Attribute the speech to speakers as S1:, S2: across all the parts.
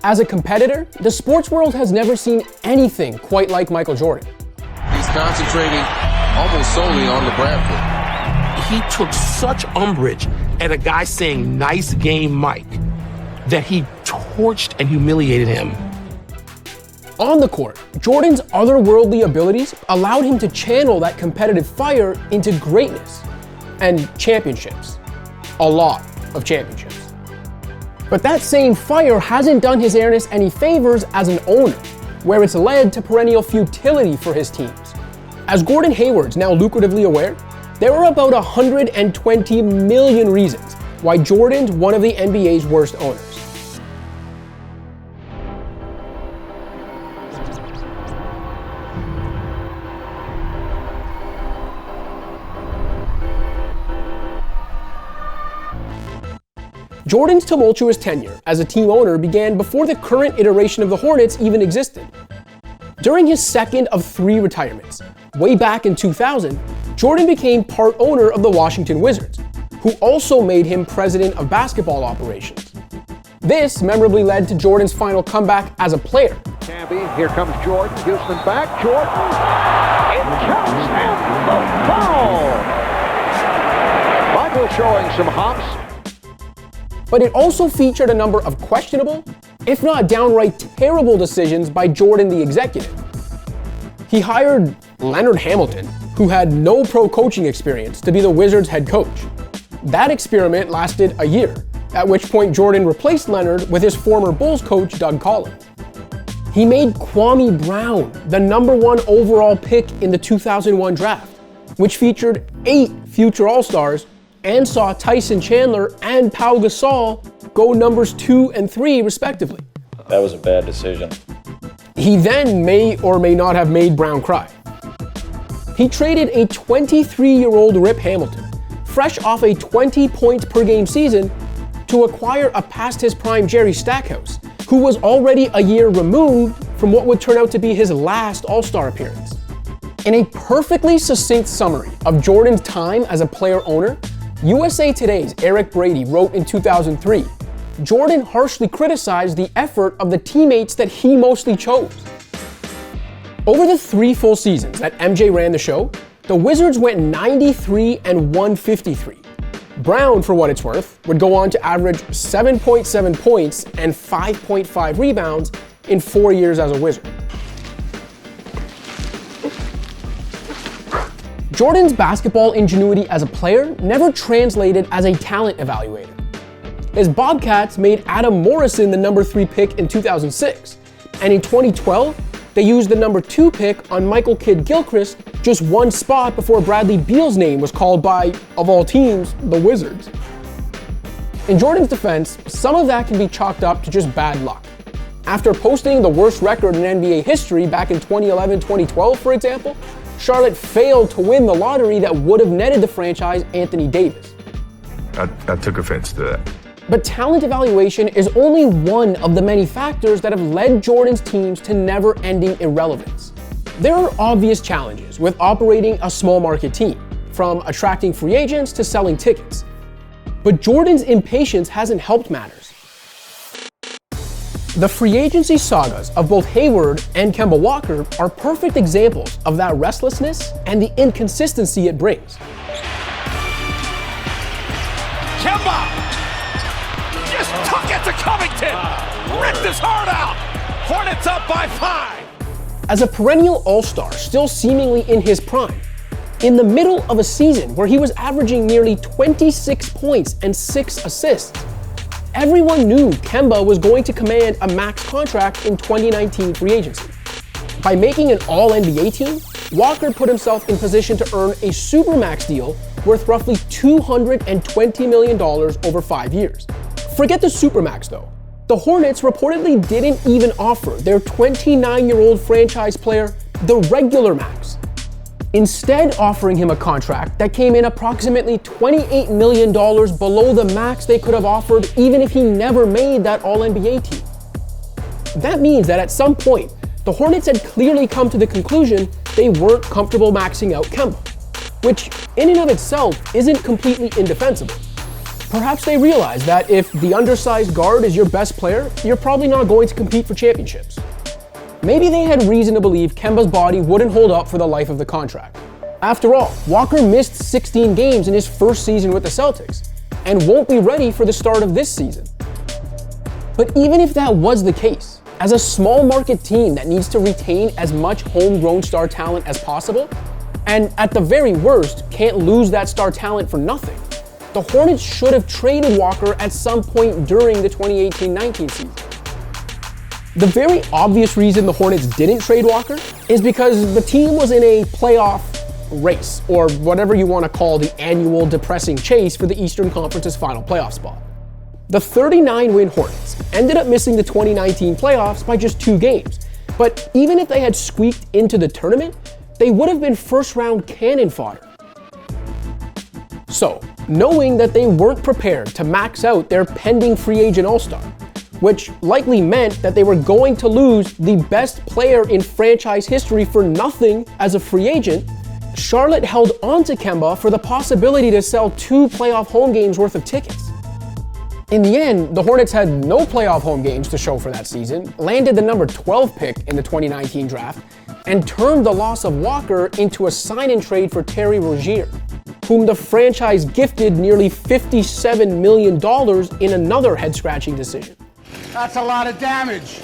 S1: As a competitor, the sports world has never seen anything quite like Michael Jordan.
S2: He's concentrating almost solely on the Bradford.
S3: He took such umbrage at a guy saying, "Nice game, Mike," that he torched and humiliated him.
S1: On the court, Jordan's otherworldly abilities allowed him to channel that competitive fire into greatness and championships. A lot of championships. But that same fire hasn't done His Airness any favors as an owner, where it's led to perennial futility for his teams. As Gordon Hayward's now lucratively aware, there are about 120 million reasons why Jordan's one of the NBA's worst owners. Jordan's tumultuous tenure as a team owner began before the current iteration of the Hornets even existed. During his second of 3 retirements, way back in 2000, Jordan became part owner of the Washington Wizards, who also made him president of basketball operations. This memorably led to Jordan's final comeback as a player.
S4: Camby, here comes Jordan, Houston back, Jordan, it counts, and the foul! Michael showing some hops.
S1: But it also featured a number of questionable, if not downright terrible decisions by Jordan the executive. He hired Leonard Hamilton, who had no pro coaching experience, to be the Wizards' head coach. That experiment lasted a year, at which point Jordan replaced Leonard with his former Bulls coach Doug Collins. He made Kwame Brown the #1 overall pick in the 2001 draft, which featured 8 future All-Stars and saw Tyson Chandler and Pau Gasol go numbers 2 and 3 respectively.
S5: That was a bad decision.
S1: He then may or may not have made Brown cry. He traded a 23-year-old Rip Hamilton, fresh off a 20 points per game season, to acquire a past his prime Jerry Stackhouse, who was already a year removed from what would turn out to be his last All-Star appearance. In a perfectly succinct summary of Jordan's time as a player-owner, USA Today's Eric Brady wrote in 2003, Jordan harshly criticized the effort of the teammates that he mostly chose. Over the 3 full seasons that MJ ran the show, the Wizards went 93 and 153. Brown, for what it's worth, would go on to average 7.7 points and 5.5 rebounds in 4 years as a Wizard. Jordan's basketball ingenuity as a player never translated as a talent evaluator. His Bobcats made Adam Morrison the #3 pick in 2006, and in 2012, they used the #2 pick on Michael Kidd-Gilchrist just 1 spot before Bradley Beal's name was called by, of all teams, the Wizards. In Jordan's defense, some of that can be chalked up to just bad luck. After posting the worst record in NBA history back in 2011-2012, for example, Charlotte failed to win the lottery that would have netted the franchise Anthony Davis.
S6: I took offense to that.
S1: But talent evaluation is only one of the many factors that have led Jordan's teams to never-ending irrelevance. There are obvious challenges with operating a small market team, from attracting free agents to selling tickets. But Jordan's impatience hasn't helped matters. The free agency sagas of both Hayward and Kemba Walker are perfect examples of that restlessness and the inconsistency it brings.
S7: Kemba just took it to Covington, ripped his heart out. Hornets up by 5.
S1: As a perennial all-star still seemingly in his prime, in the middle of a season where he was averaging nearly 26 points and 6 assists, everyone knew Kemba was going to command a max contract in 2019 free agency. By making an all-NBA team, Walker put himself in position to earn a supermax deal worth roughly $220 million over 5 years. Forget the supermax though. The Hornets reportedly didn't even offer their 29-year-old franchise player the regular max, instead offering him a contract that came in approximately $28 million below the max they could have offered even if he never made that All-NBA team. That means that at some point, the Hornets had clearly come to the conclusion they weren't comfortable maxing out Kemba, which in and of itself isn't completely indefensible. Perhaps they realize that if the undersized guard is your best player, you're probably not going to compete for championships. Maybe they had reason to believe Kemba's body wouldn't hold up for the life of the contract. After all, Walker missed 16 games in his first season with the Celtics, and won't be ready for the start of this season. But even if that was the case, as a small market team that needs to retain as much homegrown star talent as possible, and at the very worst, can't lose that star talent for nothing, the Hornets should have traded Walker at some point during the 2018-19 season. The very obvious reason the Hornets didn't trade Walker is because the team was in a playoff race, or whatever you want to call the annual depressing chase for the Eastern Conference's final playoff spot. The 39-win Hornets ended up missing the 2019 playoffs by just 2 games, but even if they had squeaked into the tournament, they would have been first-round cannon fodder. So, knowing that they weren't prepared to max out their pending free agent all-star, which likely meant that they were going to lose the best player in franchise history for nothing as a free agent, Charlotte held on to Kemba for the possibility to sell 2 playoff home games worth of tickets. In the end, the Hornets had no playoff home games to show for that season, landed the number 12 pick in the 2019 draft, and turned the loss of Walker into a sign-and trade for Terry Rozier, whom the franchise gifted nearly $57 million in another head-scratching decision.
S7: That's a lot of damage.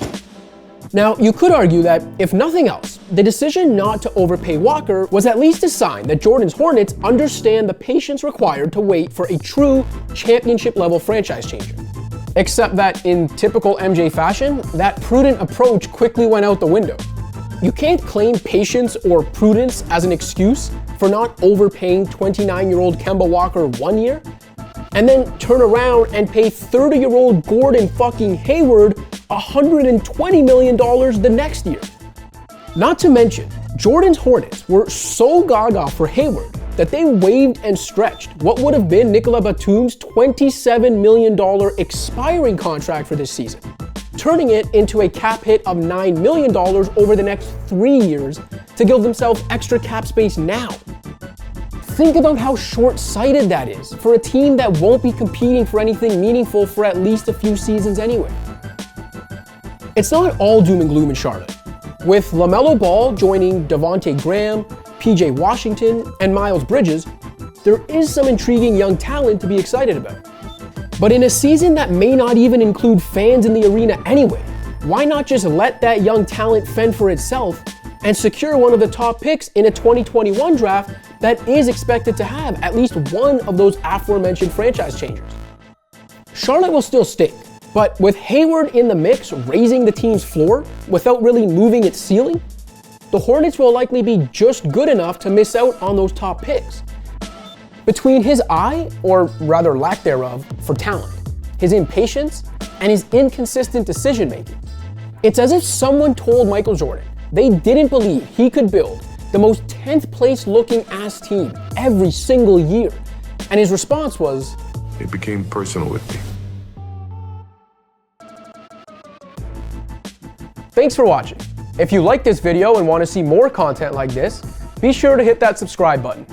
S1: Now, you could argue that, if nothing else, the decision not to overpay Walker was at least a sign that Jordan's Hornets understand the patience required to wait for a true championship-level franchise changer. Except that, in typical MJ fashion, that prudent approach quickly went out the window. You can't claim patience or prudence as an excuse for not overpaying 29-year-old Kemba Walker 1 year, and then turn around and pay 30-year-old Gordon fucking Hayward $120 million the next year. Not to mention, Jordan's Hornets were so gaga for Hayward that they waived and stretched what would have been Nicolas Batum's $27 million expiring contract for this season, turning it into a cap hit of $9 million over the next 3 years to give themselves extra cap space now. Think about how short-sighted that is for a team that won't be competing for anything meaningful for at least a few seasons anyway. It's not all doom and gloom in Charlotte. With LaMelo Ball joining Devontae Graham, PJ Washington, and Miles Bridges, there is some intriguing young talent to be excited about. But in a season that may not even include fans in the arena anyway, why not just let that young talent fend for itself and secure one of the top picks in a 2021 draft that is expected to have at least one of those aforementioned franchise changers? Charlotte will still stink, but with Hayward in the mix raising the team's floor without really moving its ceiling, the Hornets will likely be just good enough to miss out on those top picks. Between his eye, or rather lack thereof, for talent, his impatience, and his inconsistent decision making, it's as if someone told Michael Jordan they didn't believe he could build the most 10th place looking ass team every single year. And his response was,
S6: It became personal with me.
S1: Thanks for watching. If you like this video and want to see more content like this, be sure to hit that subscribe button.